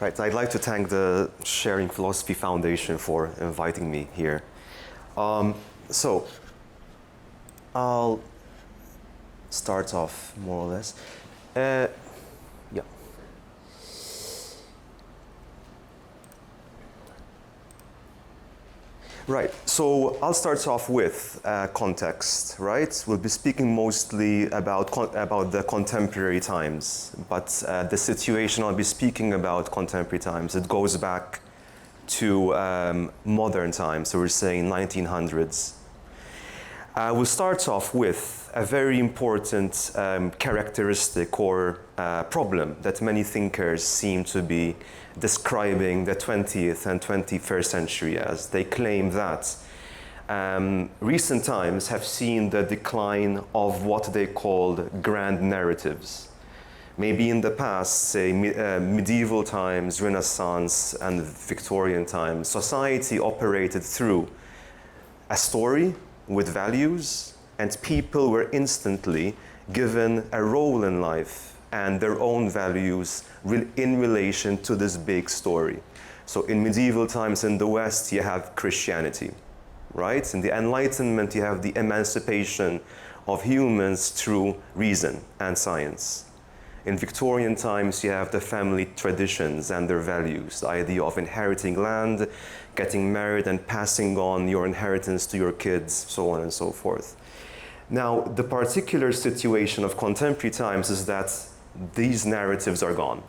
Right, I'd like to thank the Sharing Philosophy Foundation for inviting me here. So, I'll start off more or less. Yeah. Right, so I'll start off with context, right? We'll be speaking mostly about the contemporary times, but the situation I'll be speaking about contemporary times, it goes back to modern times, so we're saying 1900s. We'll start off with a very important characteristic or problem that many thinkers seem to be describing the 20th and 21st century as. They claim that recent times have seen the decline of what they called grand narratives. Maybe in the past, say medieval times, Renaissance, and Victorian times, society operated through a story with values, and people were instantly given a role in life and their own values in relation to this big story. So in medieval times in the West, you have Christianity, right? In the Enlightenment, you have the emancipation of humans through reason and science. In Victorian times, you have the family traditions and their values, the idea of inheriting land, getting married and passing on your inheritance to your kids, so on and so forth. Now, the particular situation of contemporary times is that these narratives are gone.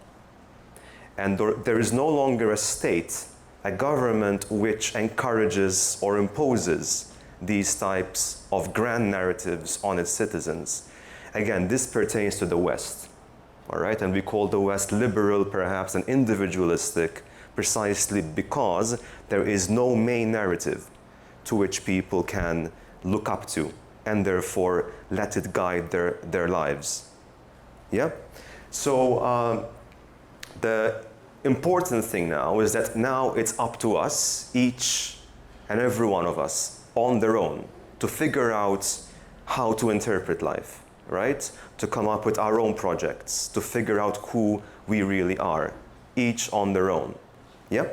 And there is no longer a state, a government which encourages or imposes these types of grand narratives on its citizens. Again, this pertains to the West. All right, and we call the West liberal, perhaps, and individualistic, precisely because there is no main narrative to which people can look up to and therefore let it guide their lives. Yeah? So the important thing now is that now it's up to us, each and every one of us, on their own, to figure out how to interpret life. Right? To come up with our own projects, to figure out who we really are, each on their own. Yeah?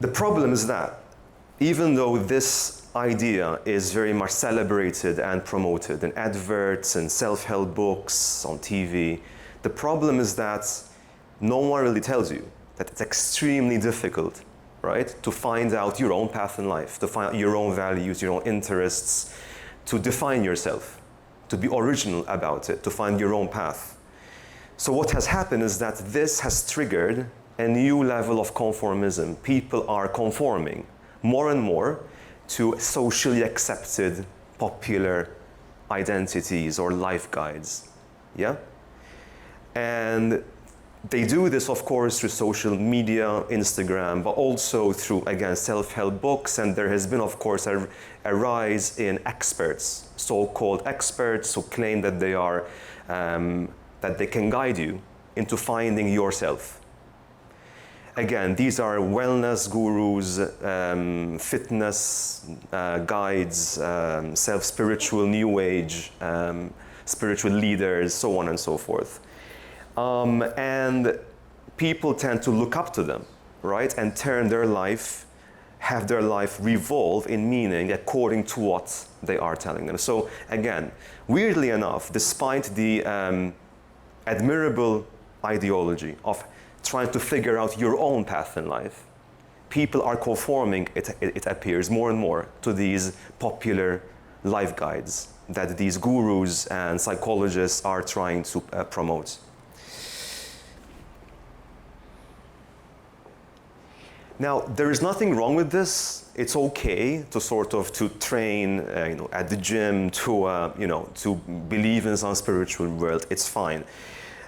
The problem is that even though this idea is very much celebrated and promoted in adverts and self-help books, on TV, the problem is that no one really tells you that it's extremely difficult, right, to find out your own path in life, to find out your own values, your own interests, to define yourself, to be original about it, to find your own path. So what has happened is that this has triggered a new level of conformism. People are conforming more and more to socially accepted popular identities or life guides. Yeah? And they do this, of course, through social media, Instagram, but also through, again, self-help books. And there has been, of course, a rise in experts, so-called experts who claim that they are, that they can guide you into finding yourself. Again, these are wellness gurus, fitness guides, self-spiritual new age, spiritual leaders, so on and so forth. And people tend to look up to them, right? And turn their life, have their life revolve in meaning according to what they are telling them. So again, weirdly enough, despite the admirable ideology of trying to figure out your own path in life, people are conforming, it appears, more and more to these popular life guides that these gurus and psychologists are trying to promote. Now, there is nothing wrong with this. It's okay to sort of to train, at the gym, to believe in some spiritual world. It's fine.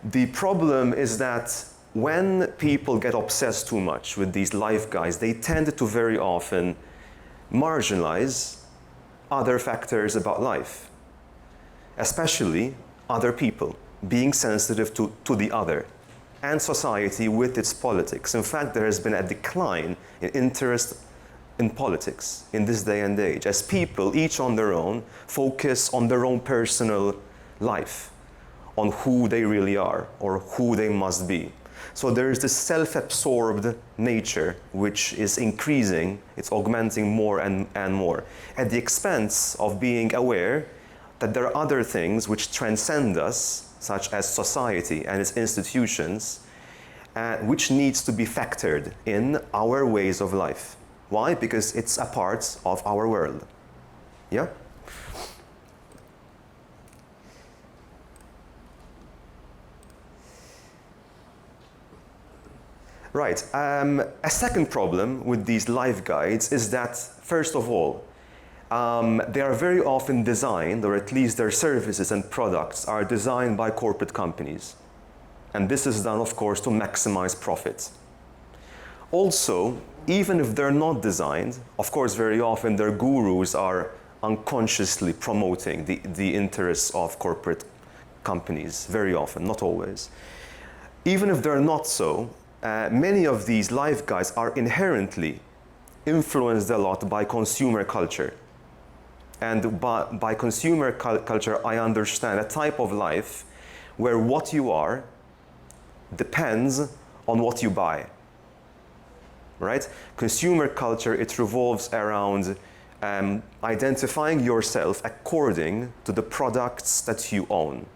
The problem is that when people get obsessed too much with these life guides, they tend to very often marginalize other factors about life, especially other people, being sensitive to the other, and society with its politics. In fact, there has been a decline in interest in politics in this day and age, as people, each on their own, focus on their own personal life, on who they really are or who they must be. So there is this self-absorbed nature which is increasing, it's augmenting more and more, at the expense of being aware that there are other things which transcend us, such as society and its institutions, which needs to be factored in our ways of life. Why? Because it's a part of our world. Yeah? Right. A second problem with these life guides is that, first of all, they are very often designed, or at least their services and products are designed by corporate companies. And this is done, of course, to maximize profit. Also, even if they're not designed, of course, very often their gurus are unconsciously promoting the interests of corporate companies, very often, not always. Even if they're not so, many of these life guides are inherently influenced a lot by consumer culture. And by consumer culture, I understand a type of life where what you are depends on what you buy. Right? Consumer culture, it revolves around identifying yourself according to the products that you own.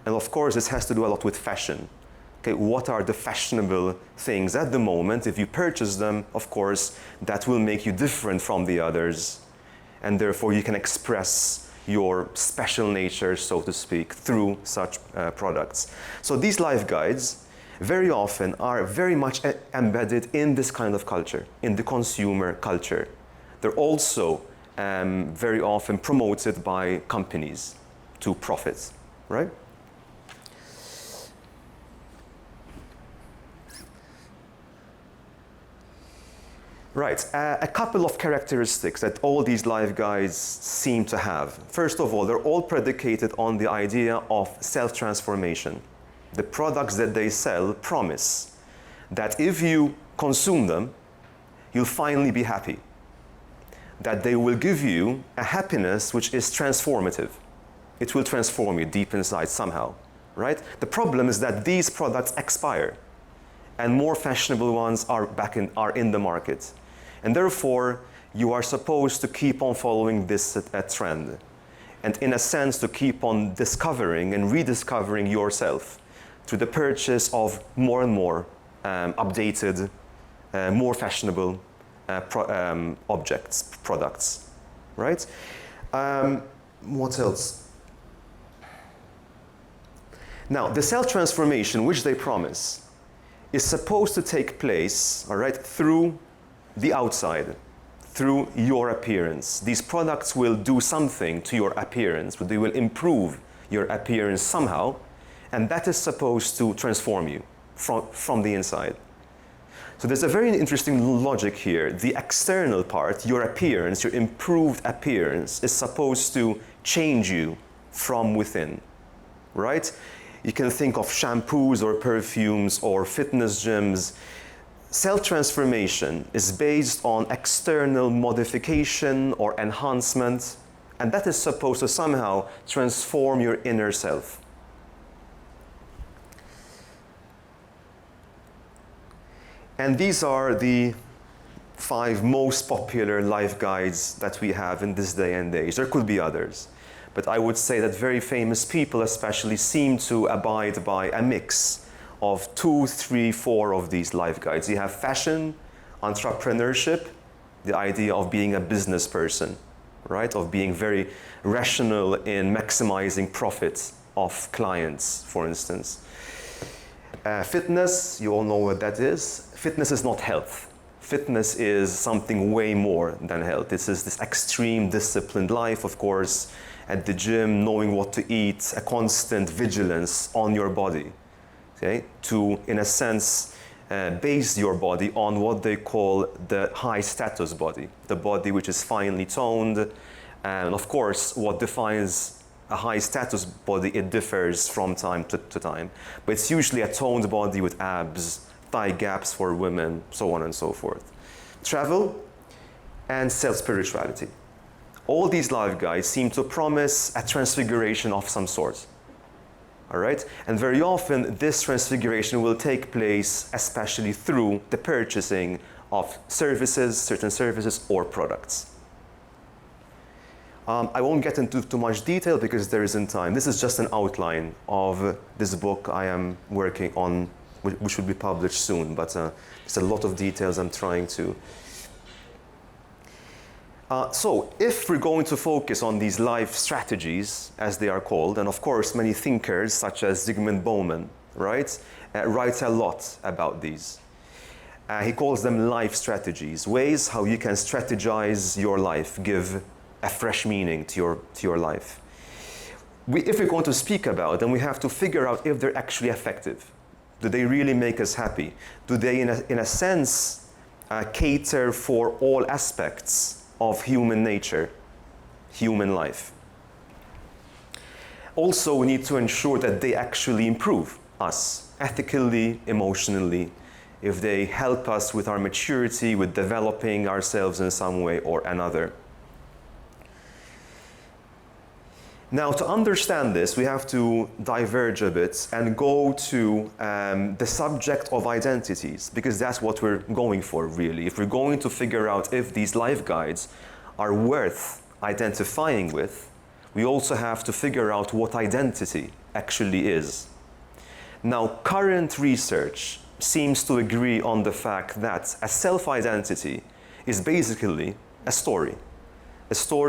And of course, this has to do a lot with fashion. Okay, what are the fashionable things at the moment? If you purchase them, of course, that will make you different from the others. And therefore, you can express your special nature, so to speak, through such products. So these life guides very often are very much embedded in this kind of culture, in the consumer culture. They're also very often promoted by companies to profit, right? Right, a couple of characteristics that all these life guides seem to have. First of all, they're all predicated on the idea of self-transformation. The products that they sell promise that if you consume them, you'll finally be happy. That they will give you a happiness which is transformative. It will transform you deep inside somehow, right? The problem is that these products expire and more fashionable ones are in the market. And therefore, you are supposed to keep on following this trend. And in a sense, to keep on discovering and rediscovering yourself through the purchase of more and more updated, more fashionable products, right? What else? Now, the self-transformation which they promise is supposed to take place, all right, through the outside, through your appearance. These products will do something to your appearance, but they will improve your appearance somehow, and that is supposed to transform you from the inside. So there's a very interesting logic here. The external part, your appearance, your improved appearance, is supposed to change you from within, right? You can think of shampoos or perfumes or fitness gyms. Self-transformation is based on external modification or enhancement, and that is supposed to somehow transform your inner self. And these are the 5 most popular life guides that we have in this day and age. There could be others, but I would say that very famous people especially seem to abide by a mix of 2, 3, 4 of these life guides. You have fashion, entrepreneurship, the idea of being a business person, right? Of being very rational in maximizing profits of clients, for instance. Fitness, you all know what that is. Fitness is not health. Fitness is something way more than health. This is this extreme disciplined life, of course, at the gym, knowing what to eat, a constant vigilance on your body. Okay, to, in a sense, base your body on what they call the high status body, the body which is finely toned. And of course, what defines a high status body, it differs from time to time. But it's usually a toned body with abs, thigh gaps for women, so on and so forth. Travel and self-spirituality. All these life guides seem to promise a transfiguration of some sort. All right? And very often this transfiguration will take place especially through the purchasing of services, certain services or products. I won't get into too much detail because there isn't time. This is just an outline of this book I am working on, which will be published soon, but there's a lot of details I'm trying to. So if we're going to focus on these life strategies, as they are called, and of course many thinkers such as Zygmunt Bauman, right, writes a lot about these. He calls them life strategies, ways how you can strategize your life, give a fresh meaning to your life. If we're going to speak about them, we have to figure out if they're actually effective. Do they really make us happy? Do they, in a sense, cater for all aspects of human nature, human life? Also, we need to ensure that they actually improve us ethically, emotionally, if they help us with our maturity, with developing ourselves in some way or another. Now, to understand this, we have to diverge a bit and go to the subject of identities, because that's what we're going for, really. If we're going to figure out if these life guides are worth identifying with, we also have to figure out what identity actually is. Now, current research seems to agree on the fact that a self-identity is basically a story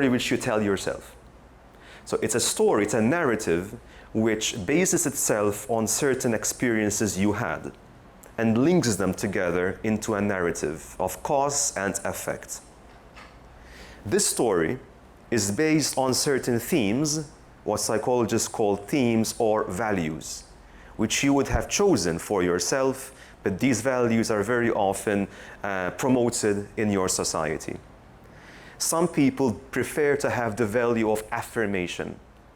which you tell yourself. So it's a story, it's a narrative which bases itself on certain experiences you had and links them together into a narrative of cause and effect. This story is based on certain themes, what psychologists call themes or values, which you would have chosen for yourself, but these values are very often promoted in your society. Some people prefer to have the value of affirmation,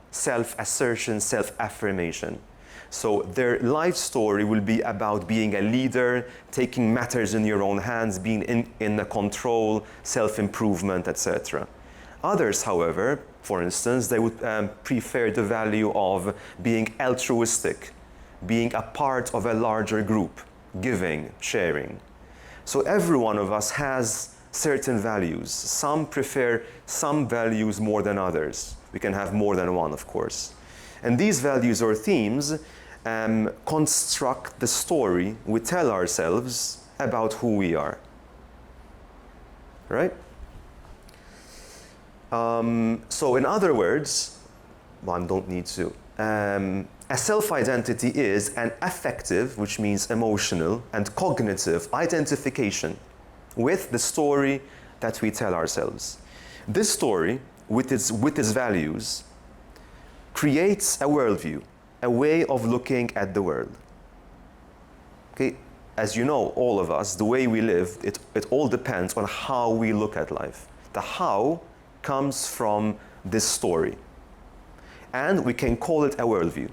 self-assertion, self-affirmation. So their life story will be about being a leader, taking matters in your own hands, being in the control, self-improvement, etc. Others, however, for instance, they would prefer the value of being altruistic, being a part of a larger group, giving, sharing. So every one of us has certain values. Some prefer some values more than others. We can have more than one, of course. And these values or themes construct the story we tell ourselves about who we are. Right? So in other words, one don't need to. A self-identity is an affective, which means emotional, and cognitive identification with the story that we tell ourselves. This story, with its values, creates a worldview, a way of looking at the world. Okay? As you know, all of us, the way we live, it all depends on how we look at life. The how comes from this story. And we can call it a worldview.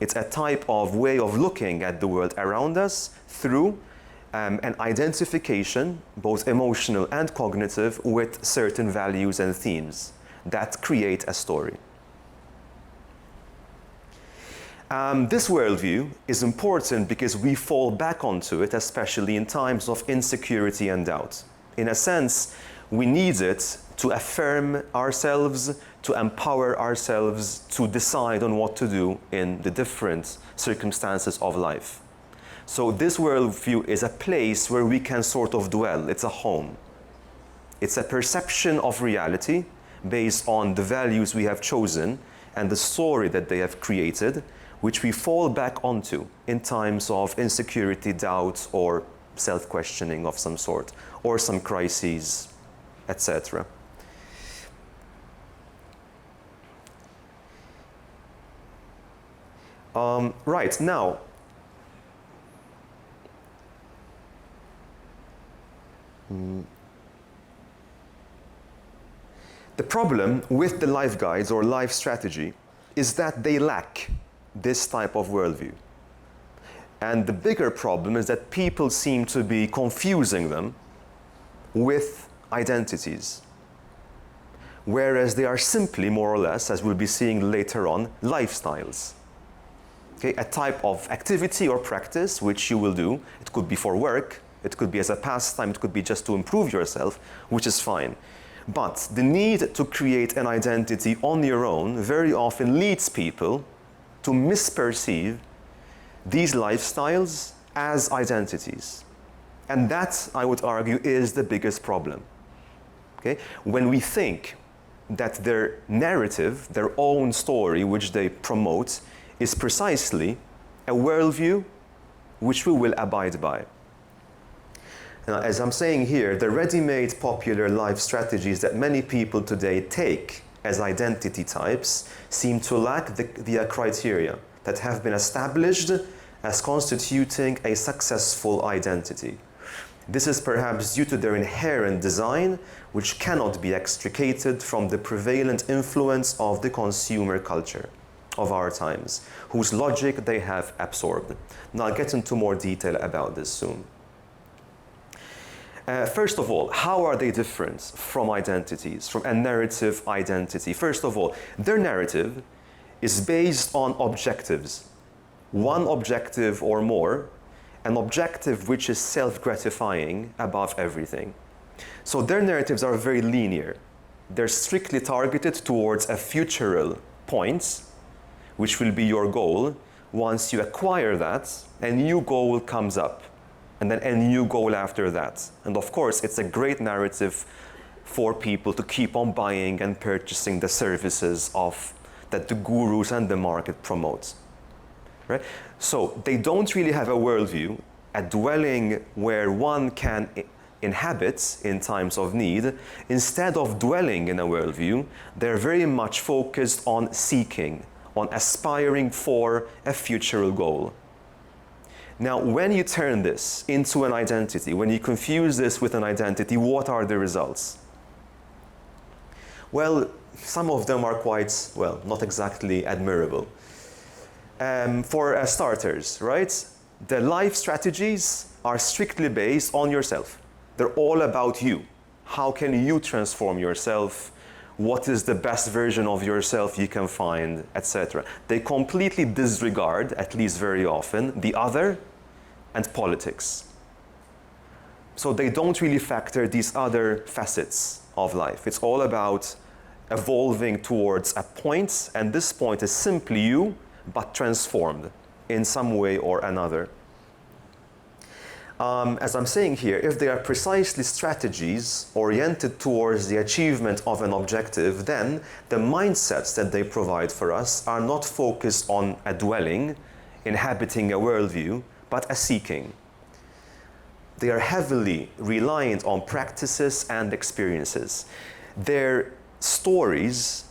It's a type of way of looking at the world around us through an identification, both emotional and cognitive, with certain values and themes that create a story. This worldview is important because we fall back onto it, especially in times of insecurity and doubt. In a sense, we need it to affirm ourselves, to empower ourselves to decide on what to do in the different circumstances of life. So this worldview is a place where we can sort of dwell. It's a home. It's a perception of reality based on the values we have chosen and the story that they have created, which we fall back onto in times of insecurity, doubt, or self-questioning of some sort, or some crises, etc. Right, now, the problem with the life guides or life strategy is that they lack this type of worldview. And the bigger problem is that people seem to be confusing them with identities, whereas they are simply, more or less, as we'll be seeing later on, lifestyles. Okay, a type of activity or practice which you will do. It could be for work, it could be as a pastime, it could be just to improve yourself, which is fine. But the need to create an identity on your own very often leads people to misperceive these lifestyles as identities. And that, I would argue, is the biggest problem. Okay? When we think that their narrative, their own story, which they promote, is precisely a worldview which we will abide by. Now, as I'm saying here, the ready-made popular life strategies that many people today take as identity types seem to lack the criteria that have been established as constituting a successful identity. This is perhaps due to their inherent design, which cannot be extricated from the prevalent influence of the consumer culture of our times, whose logic they have absorbed. Now, I'll get into more detail about this soon. First of all, how are they different from identities, from a narrative identity? First of all, their narrative is based on objectives. One objective or more, an objective which is self-gratifying above everything. So their narratives are very linear. They're strictly targeted towards a futural point, which will be your goal. Once you acquire that, a new goal comes up, and then a new goal after that. And of course, it's a great narrative for people to keep on buying and purchasing the services that the gurus and the market promote. Right? So they don't really have a worldview, a dwelling where one can inhabit in times of need. Instead of dwelling in a worldview, they're very much focused on seeking, on aspiring for a futural goal. Now, when you turn this into an identity, when you confuse this with an identity, what are the results? Well, some of them are quite, well, not exactly admirable. For starters, right? The life strategies are strictly based on yourself. They're all about you. How can you transform yourself? What is the best version of yourself you can find, etc. They completely disregard, at least very often, the other and politics. So they don't really factor these other facets of life. It's all about evolving towards a point, and this point is simply you, but transformed in some way or another. As I'm saying here, if they are precisely strategies oriented towards the achievement of an objective, then the mindsets that they provide for us are not focused on a dwelling, inhabiting a worldview, but a seeking. They are heavily reliant on practices and experiences. Their stories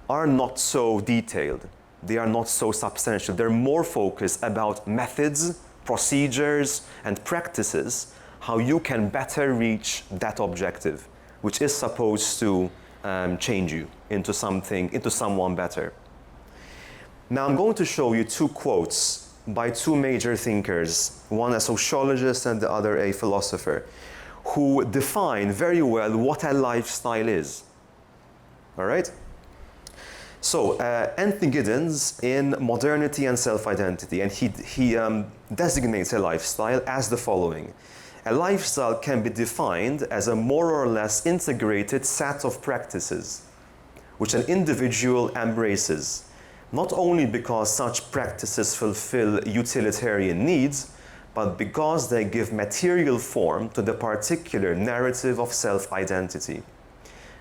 are not so detailed. They are not so substantial. They're more focused about methods, procedures, and practices, how you can better reach that objective, which is supposed to change you into someone better. Now I'm going to show you two quotes by two major thinkers, one a sociologist and the other a philosopher, who define very well what a lifestyle is. All right? So, Anthony Giddens in Modernity and Self-Identity, and he designates a lifestyle as the following. A lifestyle can be defined as a more or less integrated set of practices which an individual embraces, not only because such practices fulfill utilitarian needs, but because they give material form to the particular narrative of self-identity.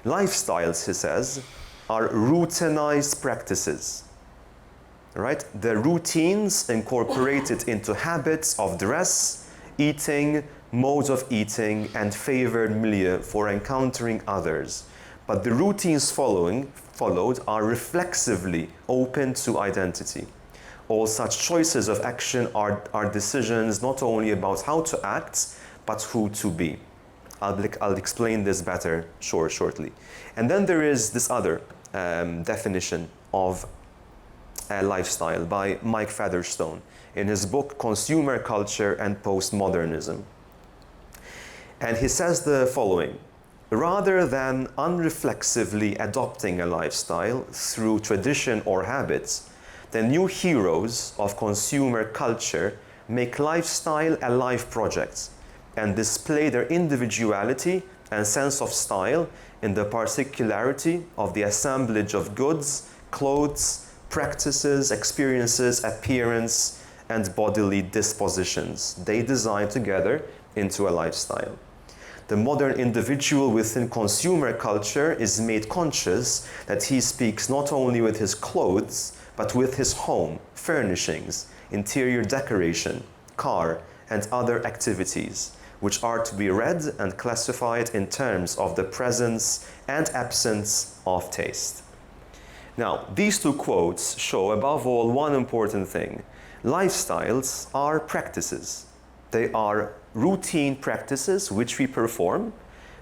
Lifestyles, he says, are routinized practices, right? The routines incorporated into habits of dress, eating, modes of eating, and favored milieu for encountering others. But the routines followed are reflexively open to identity. All such choices of action are decisions not only about how to act, but who to be. I'll explain this better shortly. And then there is this other definition of a lifestyle by Mike Featherstone in his book Consumer Culture and Postmodernism. And he says the following: rather than unreflexively adopting a lifestyle through tradition or habits, the new heroes of consumer culture make lifestyle a life project and display their individuality and sense of style in the particularity of the assemblage of goods, clothes, practices, experiences, appearance, and bodily dispositions they design together into a lifestyle. The modern individual within consumer culture is made conscious that he speaks not only with his clothes, but with his home, furnishings, interior decoration, car, and other activities, which are to be read and classified in terms of the presence and absence of taste. Now, these two quotes show above all one important thing. Lifestyles are practices. They are routine practices which we perform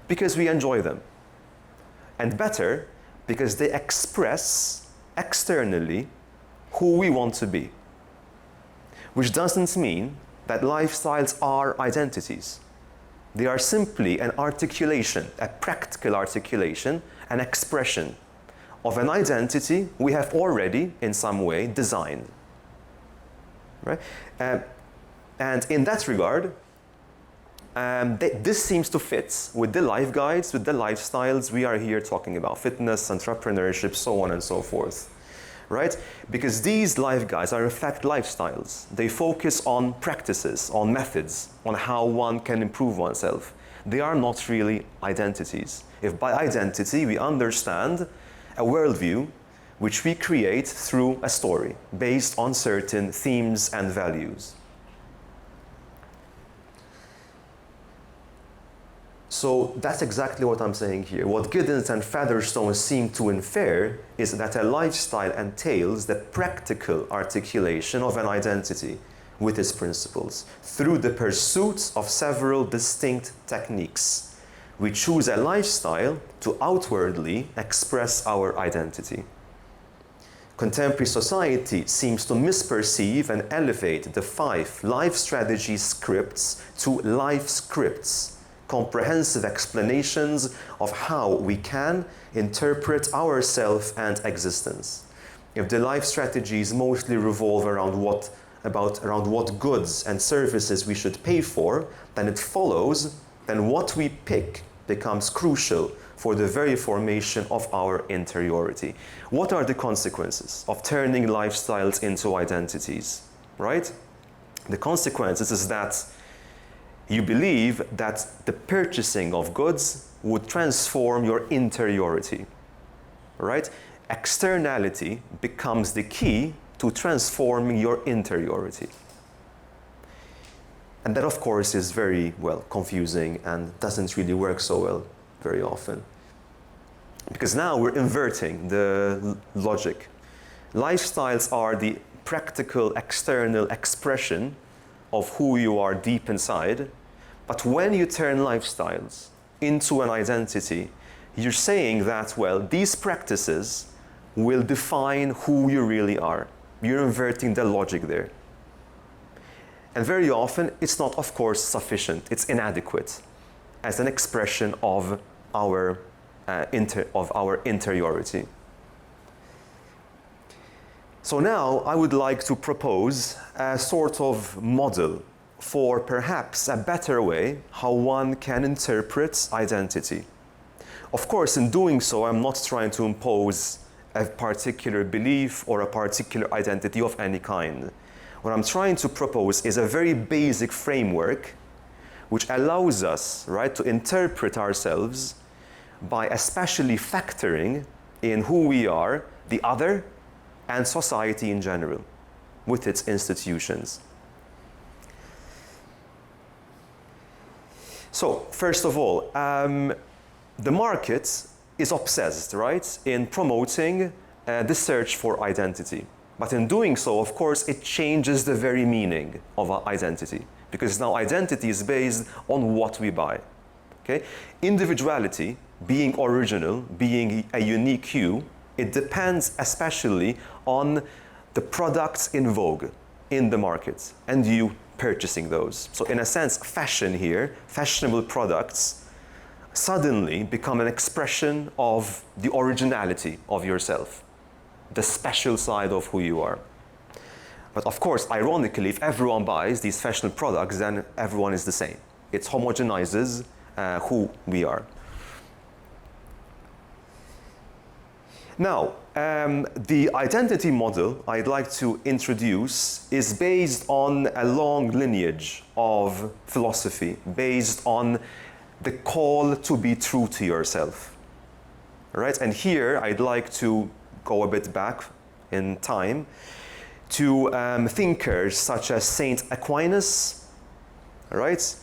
because we enjoy them. And better, because they express externally who we want to be. Which doesn't mean that lifestyles are identities. They are simply an articulation, a practical articulation, an expression of an identity we have already, in some way, designed. Right? And in that regard, this seems to fit with the life guides, with the lifestyles we are here talking about, fitness, entrepreneurship, so on and so forth. Right? Because these life guides reflect lifestyles. They focus on practices, on methods, on how one can improve oneself. They are not really identities. If by identity we understand a worldview which we create through a story based on certain themes and values. So that's exactly what I'm saying here. What Giddens and Featherstone seem to infer is that a lifestyle entails the practical articulation of an identity with its principles through the pursuit of several distinct techniques. We choose a lifestyle to outwardly express our identity. Contemporary society seems to misperceive and elevate the 5 life strategy scripts to life scripts, comprehensive explanations of how we can interpret ourself and existence. If the life strategies mostly revolve around what goods and services we should pay for, then it follows then what we pick becomes crucial for the very formation of our interiority. What are the consequences of turning lifestyles into identities, right? The consequences is that you believe that the purchasing of goods would transform your interiority, right? Externality becomes the key to transforming your interiority. And that, of course, is very, confusing and doesn't really work so well very often. Because now we're inverting the logic. Lifestyles are the practical external expression of who you are deep inside, but when you turn lifestyles into an identity, you're saying that, these practices will define who you really are. You're inverting the logic there. And very often, it's not, of course, sufficient. It's inadequate as an expression of our interiority. So now I would like to propose a sort of model for perhaps a better way how one can interpret identity. Of course, in doing so, I'm not trying to impose a particular belief or a particular identity of any kind. What I'm trying to propose is a very basic framework which allows us, to interpret ourselves by especially factoring in who we are, the other, and society in general, with its institutions. So, first of all, the market is obsessed, in promoting the search for identity. But in doing so, of course, it changes the very meaning of our identity, because now identity is based on what we buy. Okay? Individuality, being original, being a unique you, it depends especially on the products in vogue in the market and you purchasing those. So in a sense, fashion here, fashionable products, suddenly become an expression of the originality of yourself, the special side of who you are. But of course, ironically, if everyone buys these fashion products, then everyone is the same. It homogenizes who we are. Now, the identity model I'd like to introduce is based on a long lineage of philosophy, based on the call to be true to yourself. Right? And here I'd like to go a bit back in time to thinkers such as Saint Aquinas, right?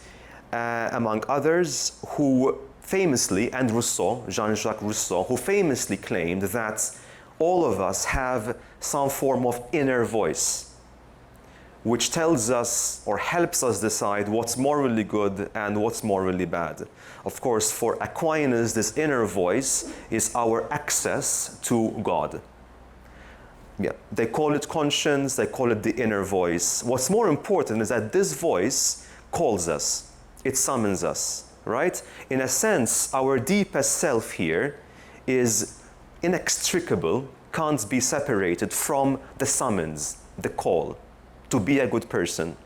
Among others, who famously, and Rousseau, Jean-Jacques Rousseau, who famously claimed that all of us have some form of inner voice, which tells us or helps us decide what's morally good and what's morally bad. Of course, for Aquinas, this inner voice is our access to God. Yeah, they call it conscience, they call it the inner voice. What's more important is that this voice calls us, it summons us. Right? In a sense, our deepest self here is inextricable, can't be separated from the summons, the call to be a good person.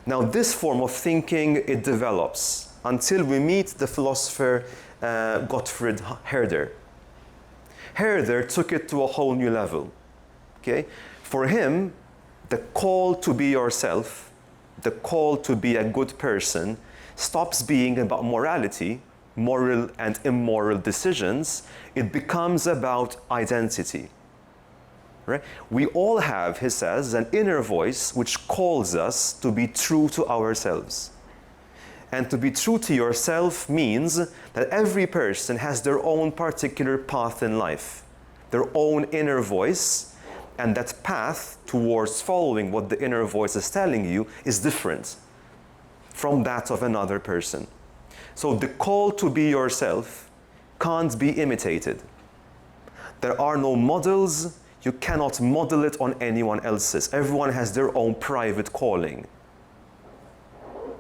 Now, this form of thinking, it develops until we meet the philosopher Gottfried Herder. Herder took it to a whole new level. Okay? For him, the call to be yourself, the call to be a good person, stops being about morality, moral and immoral decisions. It becomes about identity. Right? We all have, he says, an inner voice which calls us to be true to ourselves. And to be true to yourself means that every person has their own particular path in life, their own inner voice, and that path towards following what the inner voice is telling you is different from that of another person. So the call to be yourself can't be imitated. There are no models. You cannot model it on anyone else's. Everyone has their own private calling.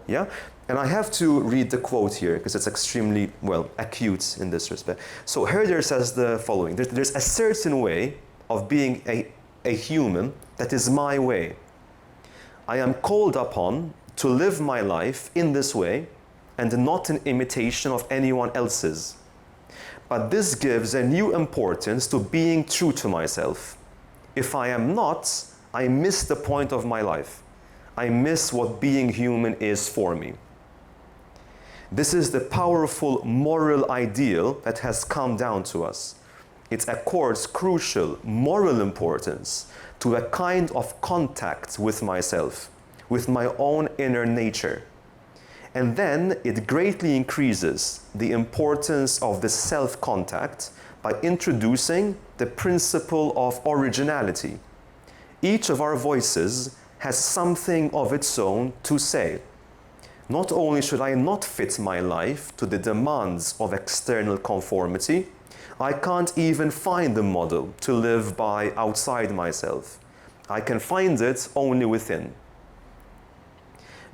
Yeah? And I have to read the quote here because it's extremely, well, acute in this respect. So Herder says the following: there's a certain way of being a human that is my way. I am called upon to live my life in this way and not in imitation of anyone else's. But this gives a new importance to being true to myself. If I am not, I miss the point of my life. I miss what being human is for me. This is the powerful moral ideal that has come down to us. It accords crucial moral importance to a kind of contact with myself, with my own inner nature. And then it greatly increases the importance of the self-contact by introducing the principle of originality. Each of our voices has something of its own to say. Not only should I not fit my life to the demands of external conformity, I can't even find the model to live by outside myself. I can find it only within.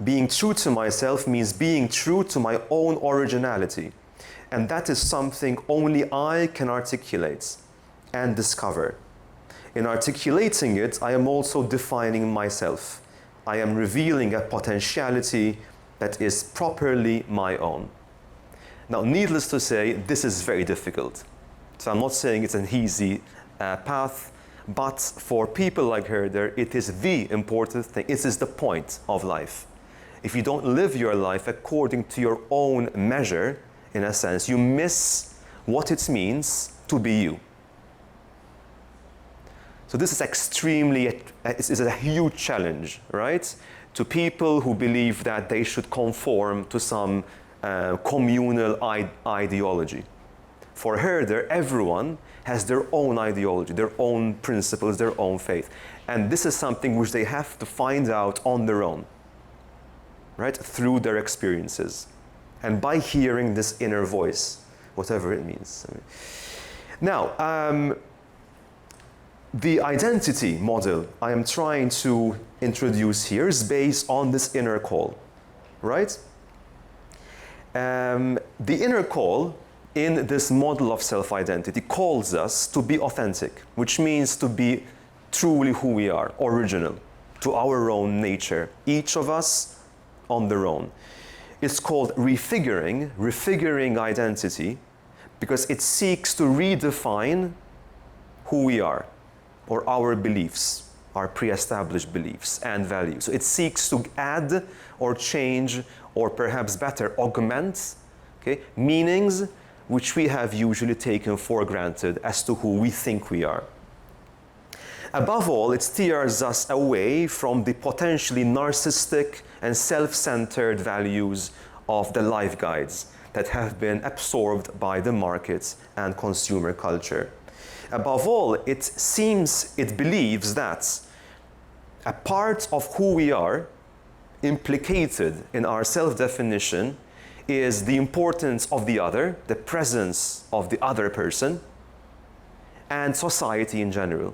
Being true to myself means being true to my own originality, and that is something only I can articulate and discover. In articulating it, I am also defining myself. I am revealing a potentiality that is properly my own. Now, needless to say, this is very difficult. So I'm not saying it's an easy path, but for people like Herder, it is the important thing. It is the point of life. If you don't live your life according to your own measure, in a sense, you miss what it means to be you. So this is it's a huge challenge, right? To people who believe that they should conform to some communal ideology. For Herder, everyone has their own ideology, their own principles, their own faith. And this is something which they have to find out on their own, right? Through their experiences. And by hearing this inner voice, whatever it means. Now, the identity model I am trying to introduce here is based on this inner call, right? The inner call in this model of self-identity calls us to be authentic, which means to be truly who we are, original, to our own nature, each of us on their own. It's called refiguring identity, because it seeks to redefine who we are, or our beliefs, our pre-established beliefs and values. So it seeks to add or change, or perhaps better, augment, meanings which we have usually taken for granted as to who we think we are. Above all, it steers us away from the potentially narcissistic and self-centered values of the life guides that have been absorbed by the markets and consumer culture. Above all, it believes that a part of who we are, implicated in our self-definition, is the importance of the other, the presence of the other person, and society in general,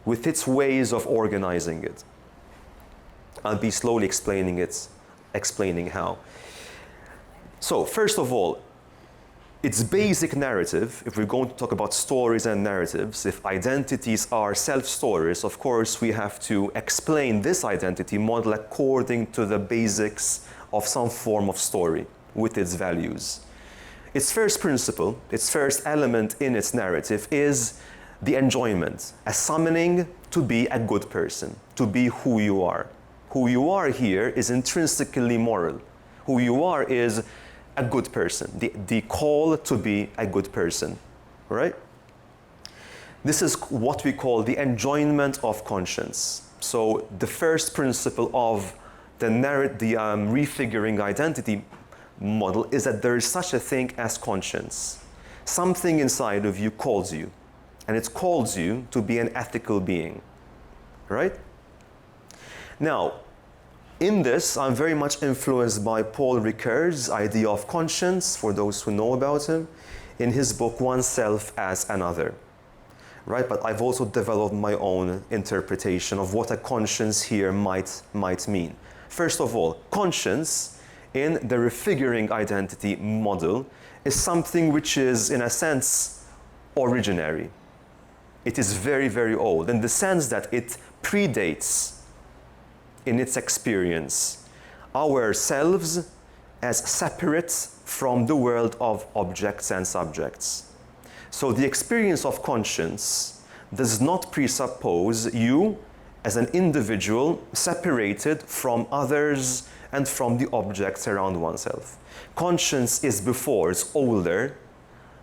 with its ways of organizing it. I'll be slowly explaining how. So, first of all, its basic narrative, if we're going to talk about stories and narratives, if identities are self-stories, of course we have to explain this identity model according to the basics of some form of story with its values. Its first principle, its first element in its narrative is the enjoyment, a summoning to be a good person, to be who you are. Who you are here is intrinsically moral. Who you are is a good person, the call to be a good person, right? This is what we call the enjoyment of conscience. So the first principle of the refiguring identity model is that there is such a thing as conscience. Something inside of you calls you, and it calls you to be an ethical being, right? Now, in this, I'm very much influenced by Paul Ricoeur's idea of conscience, for those who know about him, in his book, Oneself as Another, right? But I've also developed my own interpretation of what a conscience here might mean. First of all, conscience in the refiguring identity model is something which is, in a sense, originary. It is very, very old, in the sense that it predates, in its experience, ourselves as separate from the world of objects and subjects. So the experience of conscience does not presuppose you as an individual separated from others and from the objects around oneself. Conscience is before, it's older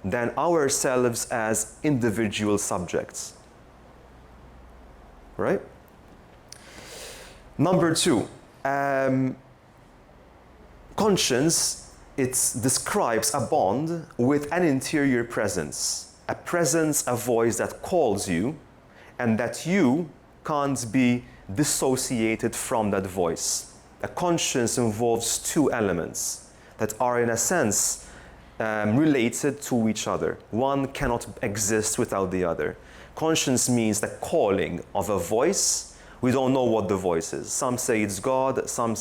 than ourselves as individual subjects, right? Number two, conscience, it describes a bond with an interior presence, a voice that calls you, and that you can't be dissociated from that voice. A conscience involves two elements that are, in a sense, related to each other. One cannot exist without the other. Conscience means the calling of a voice. We don't know what the voice is. Some say it's God, some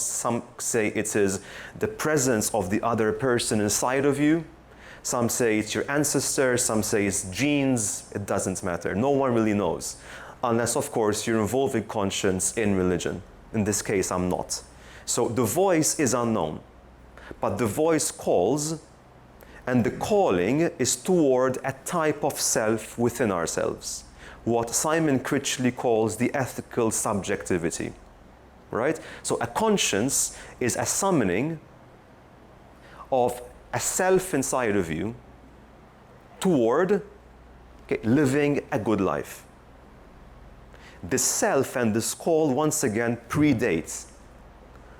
say it is the presence of the other person inside of you. Some say it's your ancestors, some say it's genes. It doesn't matter. No one really knows. Unless, of course, you're involving conscience in religion. In this case, I'm not. So the voice is unknown. But the voice calls, and the calling is toward a type of self within ourselves. What Simon Critchley calls the ethical subjectivity, right? So a conscience is a summoning of a self inside of you toward living a good life. This self and this call, once again, predates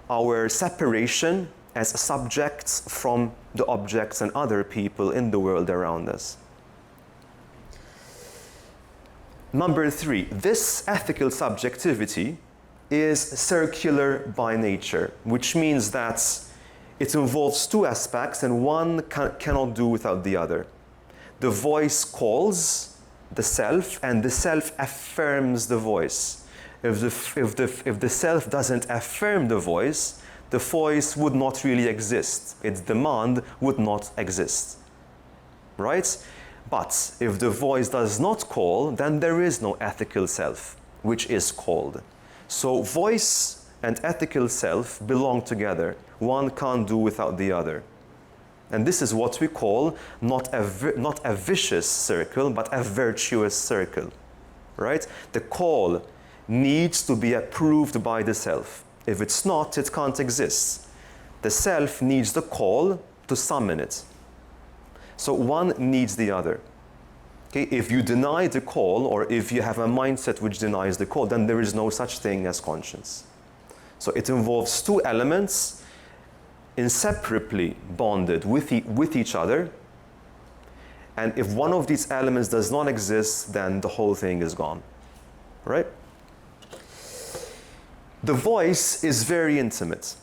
our separation as subjects from the objects and other people in the world around us. Number three, this ethical subjectivity is circular by nature, which means that it involves two aspects and one cannot do without the other. The voice calls the self, and the self affirms the voice. If the self doesn't affirm the voice would not really exist. Its demand would not exist, right? But if the voice does not call, then there is no ethical self, which is called. So voice and ethical self belong together. One can't do without the other. And this is what we call not a vicious circle, but a virtuous circle, right? The call needs to be approved by the self. If it's not, it can't exist. The self needs the call to summon it. So one needs the other. Okay? If you deny the call, or if you have a mindset which denies the call, then there is no such thing as conscience. So it involves two elements inseparably bonded with each other, and if one of these elements does not exist, then the whole thing is gone, right? The voice is very intimate.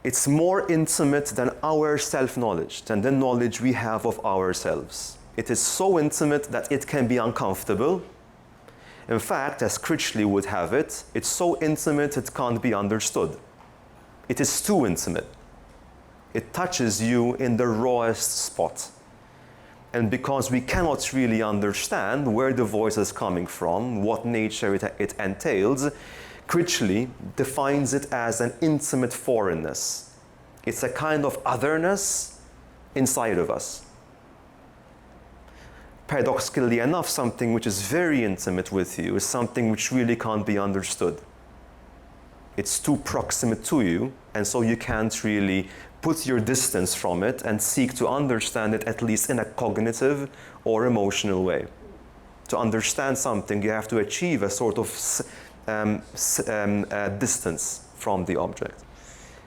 It's more intimate than our self-knowledge, than the knowledge we have of ourselves. It is so intimate that it can be uncomfortable. In fact, as Critchley would have it, it's so intimate it can't be understood. It is too intimate. It touches you in the rawest spot. And because we cannot really understand where the voice is coming from, what nature it entails, Critchley defines it as an intimate foreignness. It's a kind of otherness inside of us. Paradoxically enough, something which is very intimate with you is something which really can't be understood. It's too proximate to you, and so you can't really put your distance from it and seek to understand it, at least in a cognitive or emotional way. To understand something, you have to achieve a sort of distance from the object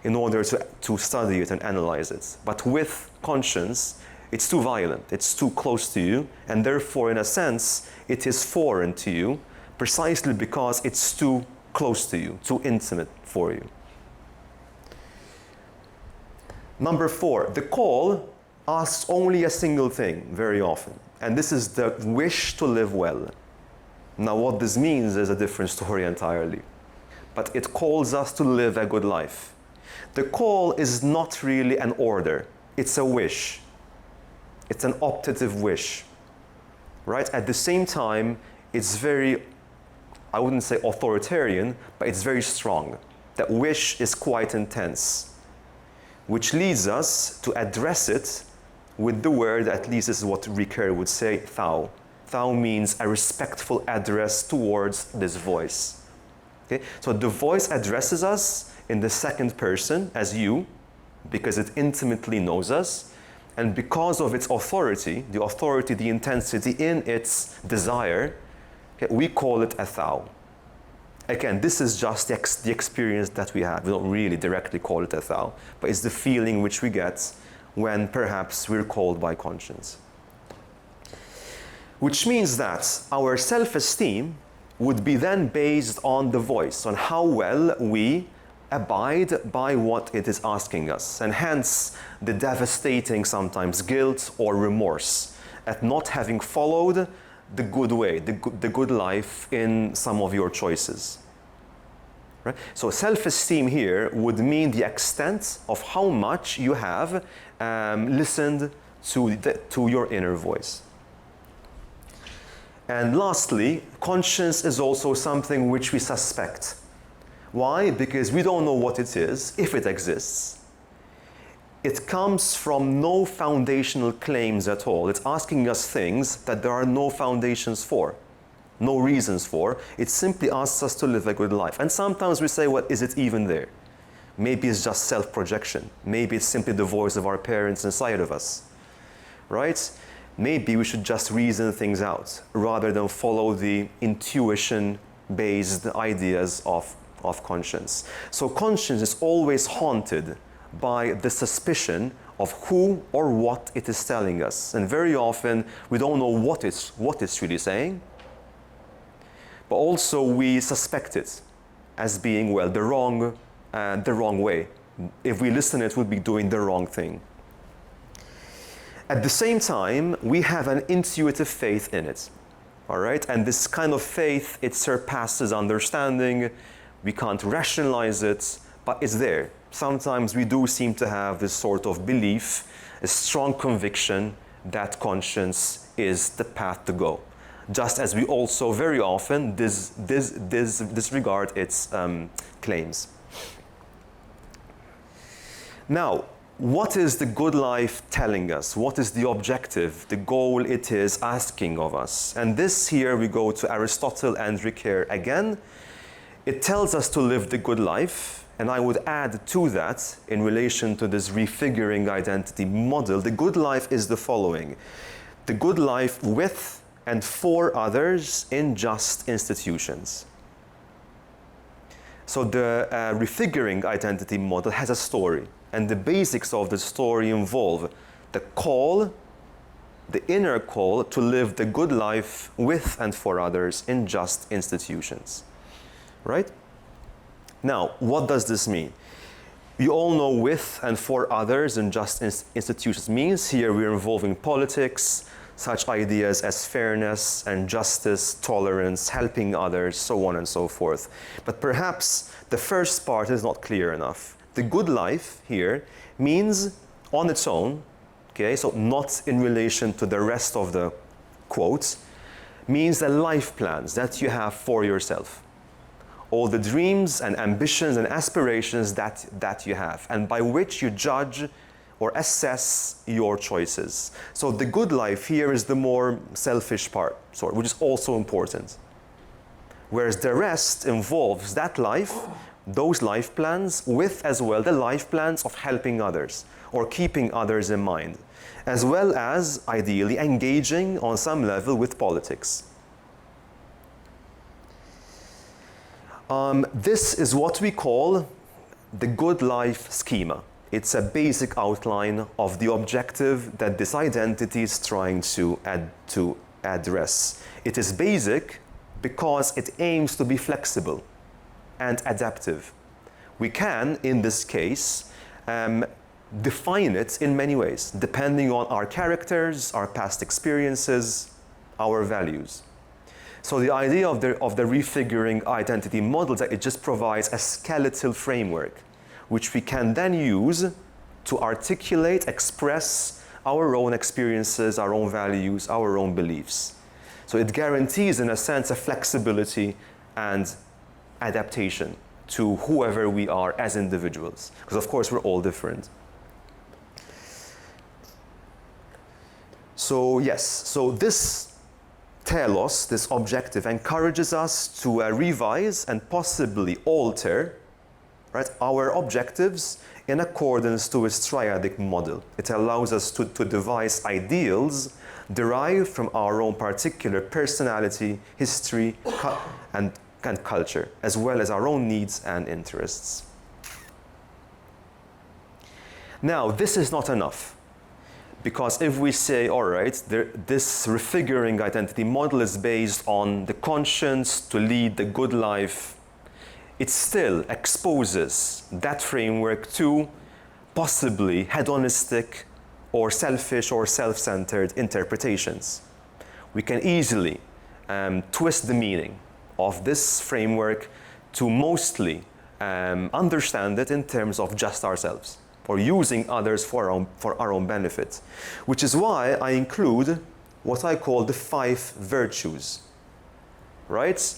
in order to study it and analyze it. But with conscience, it's too violent, it's too close to you, and therefore, in a sense, it is foreign to you, precisely because it's too close to you, too intimate for you. Number 4, the call asks only a single thing very often, and this is the wish to live well. Now, what this means is a different story entirely, but it calls us to live a good life. The call is not really an order, it's a wish. It's an optative wish, right? At the same time, it's very, I wouldn't say authoritarian, but it's very strong. That wish is quite intense, which leads us to address it with the word, at least this is what Ricoeur would say, thou. Thou means a respectful address towards this voice. Okay? So the voice addresses us in the second person as you, because it intimately knows us, and because of its authority, the intensity in its desire, okay, we call it a thou. Again, this is just the experience that we have. We don't really directly call it a thou, but it's the feeling which we get when perhaps we're called by conscience. Which means that our self-esteem would be then based on the voice, on how well we abide by what it is asking us, and hence the devastating sometimes guilt or remorse at not having followed the good way, the good life in some of your choices. Right? So self-esteem here would mean the extent of how much you have listened to your inner voice. And lastly, conscience is also something which we suspect. Why? Because we don't know what it is, if it exists. It comes from no foundational claims at all. It's asking us things that there are no foundations for, no reasons for. It simply asks us to live a good life. And sometimes we say, well, is it even there? Maybe it's just self-projection. Maybe it's simply the voice of our parents inside of us, right? Maybe we should just reason things out rather than follow the intuition-based ideas of conscience. So conscience is always haunted by the suspicion of who or what it is telling us. And very often we don't know what it's really saying, but also we suspect it as being, well, the wrong way. If we listen, it would be doing the wrong thing. At the same time, we have an intuitive faith in it, all right? And this kind of faith, it surpasses understanding. We can't rationalize it, but it's there. Sometimes we do seem to have this sort of belief, a strong conviction that conscience is the path to go. Just as we also very often disregard its claims. Now, what is the good life telling us? What is the objective, the goal it is asking of us? And this here we go to Aristotle and Ricoeur again. It tells us to live the good life, and I would add to that, in relation to this refiguring identity model, the good life is the following. The good life with and for others in just institutions. So the refiguring identity model has a story. And the basics of the story involve the call, the inner call to live the good life with and for others in just institutions. Right? Now, what does this mean? You all know with and for others in just institutions means here we're involving politics, such ideas as fairness and justice, tolerance, helping others, so on and so forth. But perhaps the first part is not clear enough. The good life here means on its own, okay, so not in relation to the rest of the quotes, means the life plans that you have for yourself. All the dreams and ambitions and aspirations that you have, and by which you judge or assess your choices. So the good life here is the more selfish part, which is also important. Whereas the rest involves that life, those life plans, with as well the life plans of helping others or keeping others in mind, as well as ideally engaging on some level with politics. This is what we call the good life schema. It's a basic outline of the objective that this identity is trying to address. It is basic because it aims to be flexible and adaptive. We can, in this case, define it in many ways, depending on our characters, our past experiences, our values. So the idea of the refiguring identity model is that it just provides a skeletal framework which we can then use to articulate, express our own experiences, our own values, our own beliefs. So it guarantees, in a sense, a flexibility and adaptation to whoever we are as individuals, because of course we're all different. So yes, so this telos, this objective, encourages us to revise and possibly alter, right, our objectives in accordance to its triadic model. It allows us to devise ideals derived from our own particular personality, history, and culture, as well as our own needs and interests. Now, this is not enough, because if we say, all right, this refiguring identity model is based on the conscience to lead the good life, it still exposes that framework to possibly hedonistic or selfish or self-centered interpretations. We can easily twist the meaning of this framework to mostly understand it in terms of just ourselves, or using others for our own benefit. Which is why I include what I call the 5 virtues, right?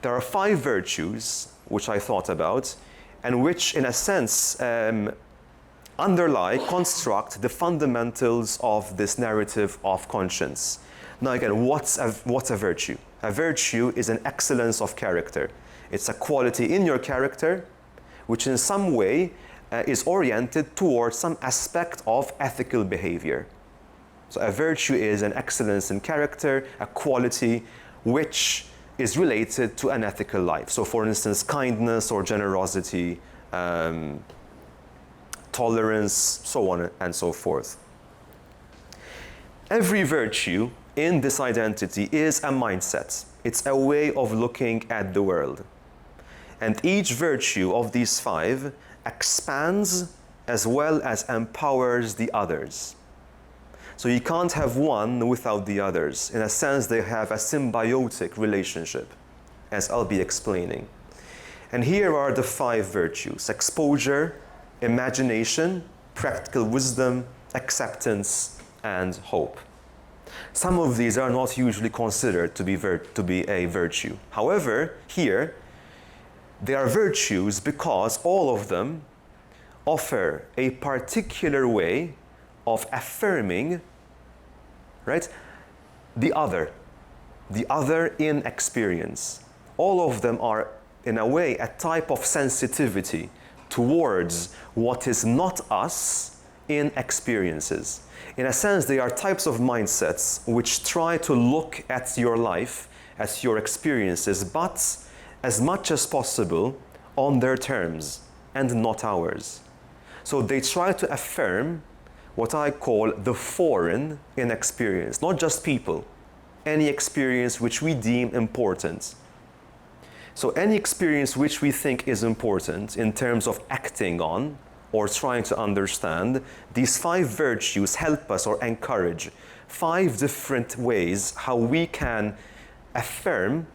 There are 5 virtues which I thought about, and which in a sense construct the fundamentals of this narrative of conscience. Now again, what's a virtue? A virtue is an excellence of character. It's a quality in your character which in some way is oriented towards some aspect of ethical behavior. So a virtue is an excellence in character, a quality which is related to an ethical life. So for instance, kindness or generosity, tolerance, so on and so forth. Every virtue in this identity is a mindset. It's a way of looking at the world. And each virtue of these 5 expands as well as empowers the others. So you can't have one without the others. In a sense, they have a symbiotic relationship, as I'll be explaining. And here are the 5 virtues: exposure, imagination, practical wisdom, acceptance, and hope. Some of these are not usually considered to be a virtue. However, here, they are virtues because all of them offer a particular way of affirming, right, the other in experience. All of them are, in a way, a type of sensitivity towards what is not us in experiences. In a sense, they are types of mindsets which try to look at your life, at your experiences, but as much as possible on their terms and not ours. So they try to affirm what I call the foreign in experience, not just people, any experience which we deem important. So any experience which we think is important in terms of acting on or trying to understand, these 5 virtues help us or encourage 5 different ways how we can affirm,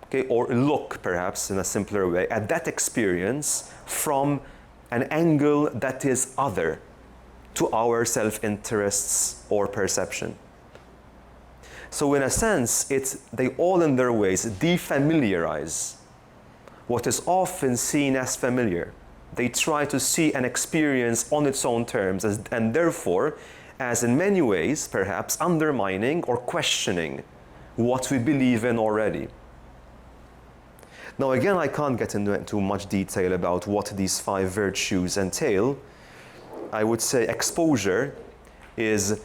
okay, or look perhaps in a simpler way at that experience from an angle that is other to our self-interests or perception. So in a sense, they all in their ways defamiliarize what is often seen as familiar. They try to see an experience on its own terms and therefore, as in many ways, perhaps undermining or questioning what we believe in already. Now again, I can't get into much detail about what these 5 virtues entail. I would say exposure is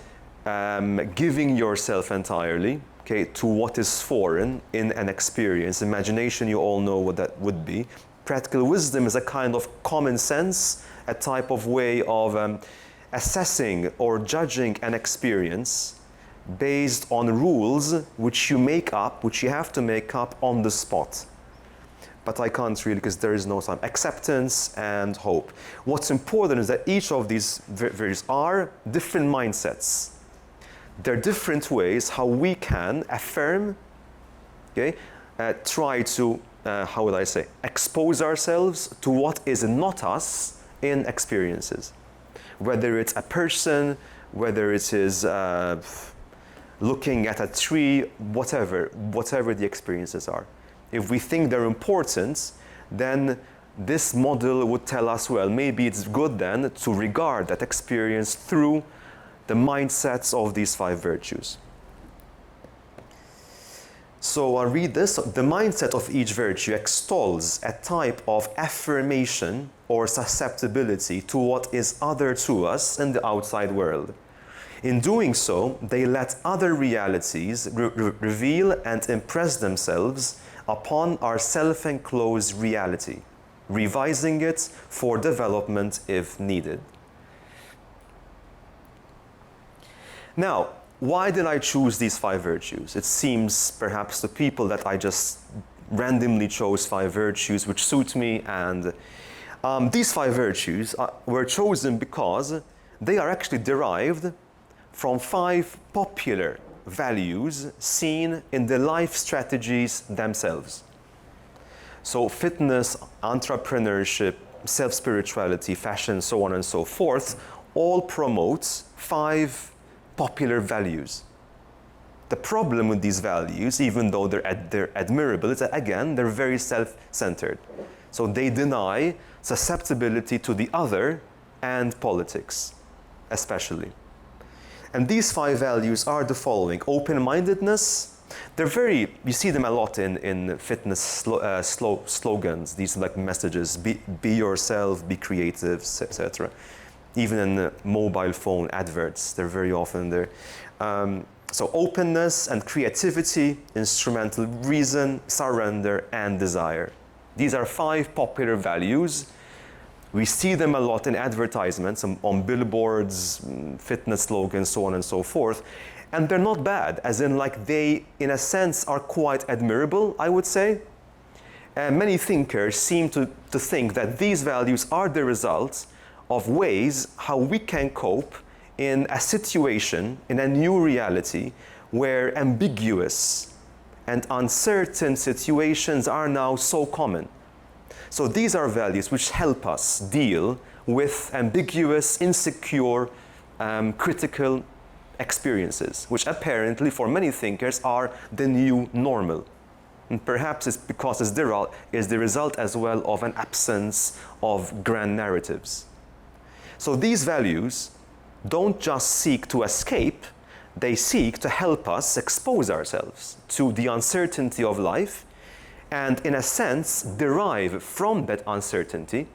giving yourself entirely, okay, to what is foreign in an experience. Imagination, you all know what that would be. Practical wisdom is a kind of common sense, a type of way of assessing or judging an experience based on rules which you make up, which you have to make up on the spot. But I can't really, because there is no time. Acceptance and hope. What's important is that each of these virtues are different mindsets. They're different ways how we can affirm, okay, try to, how would I say, expose ourselves to what is not us in experiences. Whether it's a person, whether it is looking at a tree, whatever the experiences are. If we think they're important, then this model would tell us, well, maybe it's good then to regard that experience through the mindsets of these 5 virtues. So I'll read this. The mindset of each virtue extols a type of affirmation or susceptibility to what is other to us in the outside world. In doing so, they let other realities reveal and impress themselves upon our self-enclosed reality, revising it for development if needed. Now, why did I choose these 5 virtues? It seems perhaps to people that I just randomly chose 5 virtues which suit me, and these 5 virtues were chosen because they are actually derived from 5 popular values seen in the life strategies themselves. So fitness, entrepreneurship, self-spirituality, fashion, so on and so forth, all promote 5 popular values. The problem with these values, even though they're admirable, is that again, they're very self-centered. So they deny susceptibility to the other and politics, especially. And these 5 values are the following: open-mindedness. You see them a lot in fitness slogans, these like messages, be yourself, be creative, etc. Even in mobile phone adverts, they're very often there. So openness and creativity, instrumental reason, surrender, and desire. These are 5 popular values. We see them a lot in advertisements, on billboards, fitness slogans, so on and so forth. And they're not bad, as in like they, in a sense, are quite admirable, I would say. Many thinkers seem to think that these values are the result of ways how we can cope in a situation, in a new reality, where ambiguous and uncertain situations are now so common. So these are values which help us deal with ambiguous, insecure, critical experiences, which apparently for many thinkers are the new normal. And perhaps it's because it's the result as well of an absence of grand narratives. So these values don't just seek to escape, they seek to help us expose ourselves to the uncertainty of life and, in a sense, derive from that uncertainty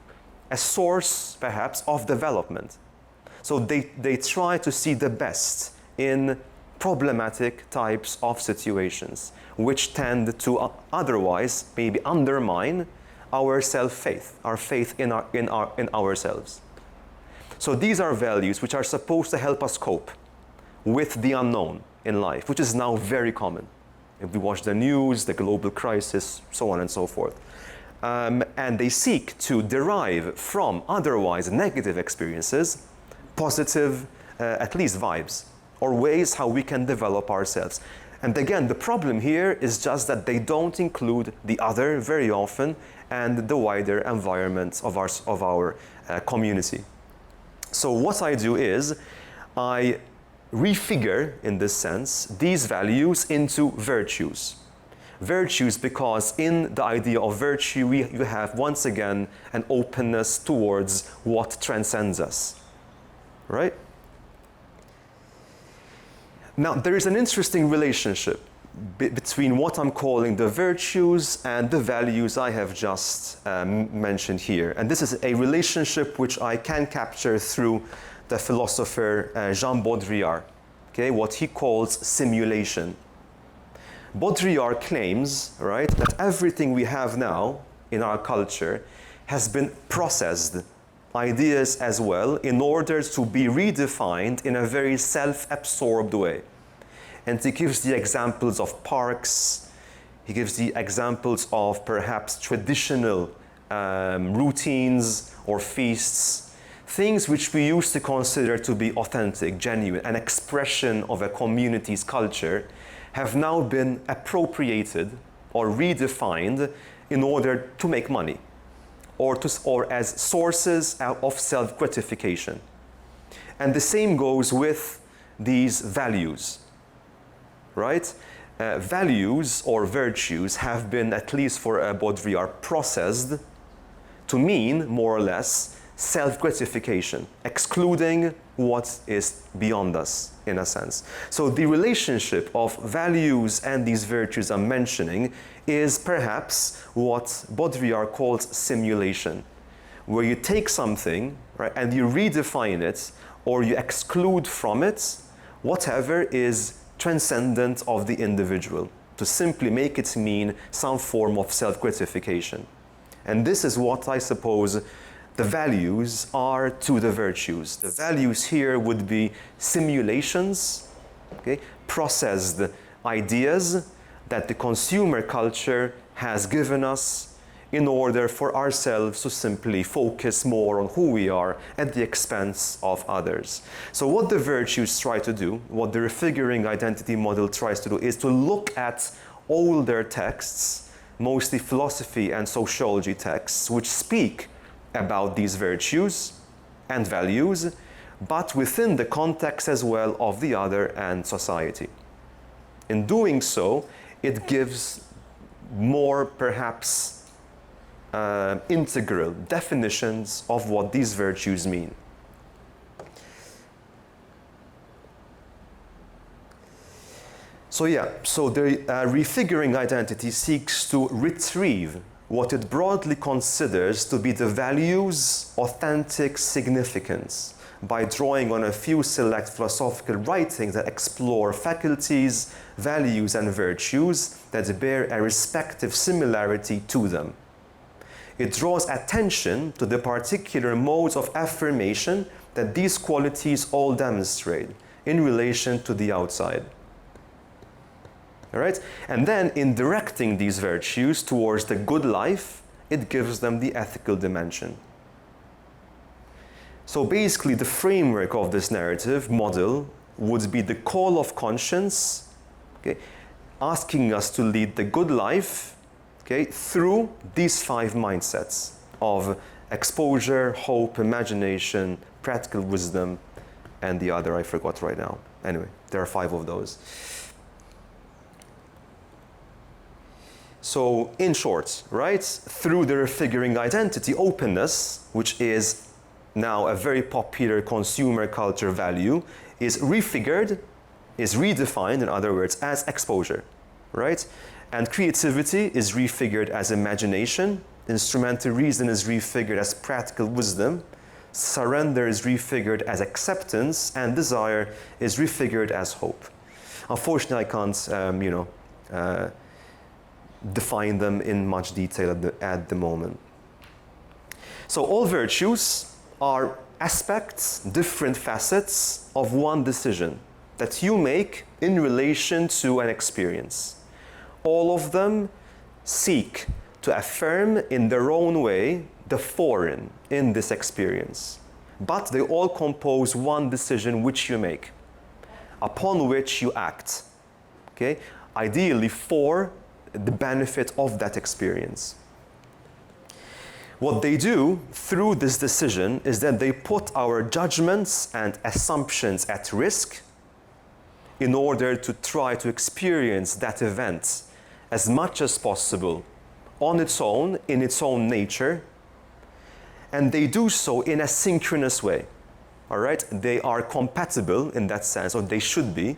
a source, perhaps, of development. So they try to see the best in problematic types of situations, which tend to otherwise maybe undermine our self-faith, our faith in ourselves. So these are values which are supposed to help us cope with the unknown in life, which is now very common. If we watch the news, the global crisis, so on and so forth. And they seek to derive from otherwise negative experiences positive, at least vibes, or ways how we can develop ourselves. And again, the problem here is just that they don't include the other very often and the wider environment of our community. So what I do is I refigure, in this sense, these values into virtues. Virtues because in the idea of virtue, you have once again an openness towards what transcends us. Right? Now, there is an interesting relationship between what I'm calling the virtues and the values I have just mentioned here. And this is a relationship which I can capture through the philosopher Jean Baudrillard, okay, what he calls simulation. Baudrillard claims, right, that everything we have now in our culture has been processed, ideas as well, in order to be redefined in a very self-absorbed way. And he gives the examples of parks, he gives the examples of perhaps traditional routines or feasts, things which we used to consider to be authentic, genuine, an expression of a community's culture, have now been appropriated or redefined in order to make money, or as sources of self-gratification. And the same goes with these values, right? Values or virtues have been, at least for Baudrillard, processed to mean, more or less, self-gratification, excluding what is beyond us, in a sense. So the relationship of values and these virtues I'm mentioning is perhaps what Baudrillard calls simulation, where you take something, right, and you redefine it, or you exclude from it whatever is transcendent of the individual, to simply make it mean some form of self-gratification. And this is what I suppose the values are to the virtues. The values here would be simulations, okay, processed ideas that the consumer culture has given us in order for ourselves to simply focus more on who we are at the expense of others. So what the virtues try to do, what the refiguring identity model tries to do, is to look at older texts, mostly philosophy and sociology texts, which speak about these virtues and values, but within the context as well of the other and society. In doing so, it gives more, perhaps, integral definitions of what these virtues mean. So the refiguring identity seeks to retrieve what it broadly considers to be the value's authentic significance by drawing on a few select philosophical writings that explore faculties, values, and virtues that bear a respective similarity to them. It draws attention to the particular modes of affirmation that these qualities all demonstrate in relation to the outside. All right? And then in directing these virtues towards the good life, it gives them the ethical dimension. So basically the framework of this narrative model would be the call of conscience, okay, asking us to lead the good life, okay, through these 5 mindsets of exposure, hope, imagination, practical wisdom, and the other I forgot right now. Anyway, there are 5 of those. So in short, right, through the refiguring identity, openness, which is now a very popular consumer culture value, is refigured, is redefined, in other words, as exposure, right? And creativity is refigured as imagination, instrumental reason is refigured as practical wisdom, surrender is refigured as acceptance, and desire is refigured as hope. Unfortunately, I can't, define them in much detail at the moment. So all virtues are aspects, different facets of one decision that you make in relation to an experience. All of them seek to affirm in their own way the foreign in this experience. But they all compose one decision which you make, upon which you act. Okay? Ideally for the benefit of that experience. What they do through this decision is that they put our judgments and assumptions at risk in order to try to experience that event as much as possible on its own, in its own nature, and they do so in a synchronous way. All right? They are compatible in that sense, or they should be,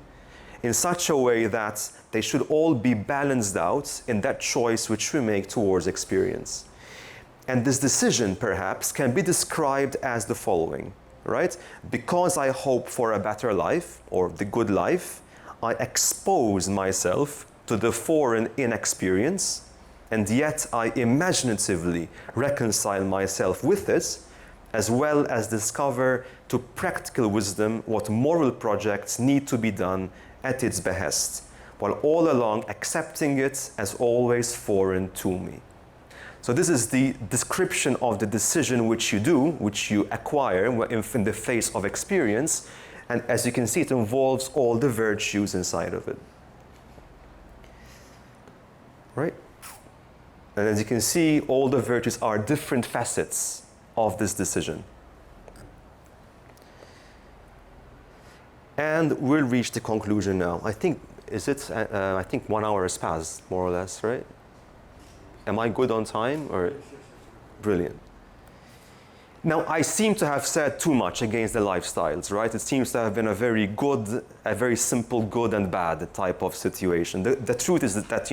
in such a way that they should all be balanced out in that choice which we make towards experience. And this decision, perhaps, can be described as the following, right? Because I hope for a better life, or the good life, I expose myself to the foreign in experience, and yet I imaginatively reconcile myself with it, as well as discover to practical wisdom what moral projects need to be done at its behest, while all along accepting it as always foreign to me. So this is the description of the decision which you do, which you acquire in the face of experience, and as you can see, it involves all the virtues inside of it. Right? And as you can see, all the virtues are different facets of this decision. And we'll reach the conclusion now. I think, I think 1 hour has passed, more or less, right? Am I good on time, or? Brilliant. Now, I seem to have said too much against the lifestyles, right? It seems to have been a very simple good and bad type of situation. The truth is that,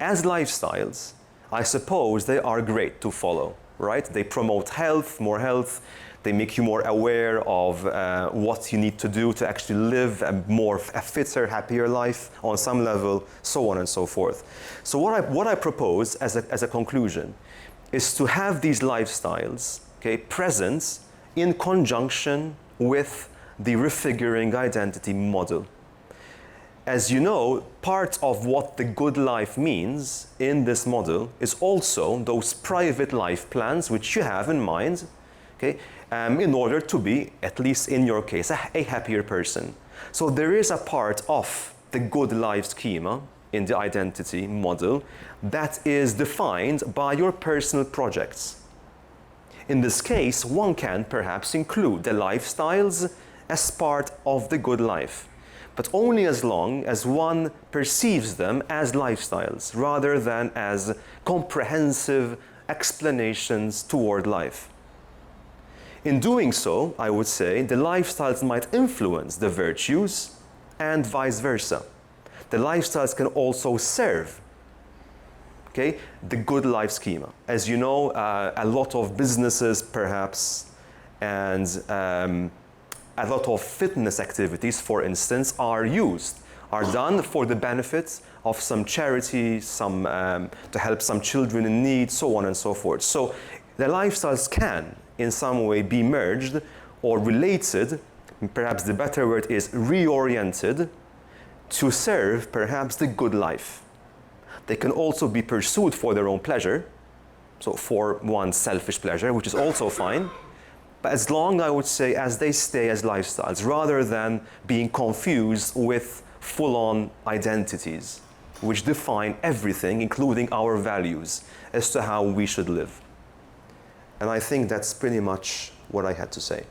as lifestyles, I suppose they are great to follow, right? They promote health, more health. They make you more aware of what you need to do to actually live a fitter, happier life on some level, so on and so forth. So what I propose as a conclusion is to have these lifestyles, okay, present in conjunction with the refiguring identity model. As you know, part of what the good life means in this model is also those private life plans which you have in mind, okay, in order to be, at least in your case, a happier person. So there is a part of the good life schema in the identity model that is defined by your personal projects. In this case, one can perhaps include the lifestyles as part of the good life, but only as long as one perceives them as lifestyles rather than as comprehensive explanations toward life. In doing so, I would say, the lifestyles might influence the virtues and vice versa. The lifestyles can also serve, okay, the good life schema. As you know, a lot of businesses perhaps and a lot of fitness activities, for instance, are done for the benefit of some charity, to help some children in need, so on and so forth. So the lifestyles can, in some way, be merged or related, perhaps the better word is reoriented, to serve perhaps the good life. They can also be pursued for their own pleasure, so for one's selfish pleasure, which is also fine, but as long, I would say, as they stay as lifestyles, rather than being confused with full-on identities, which define everything, including our values, as to how we should live. And I think that's pretty much what I had to say.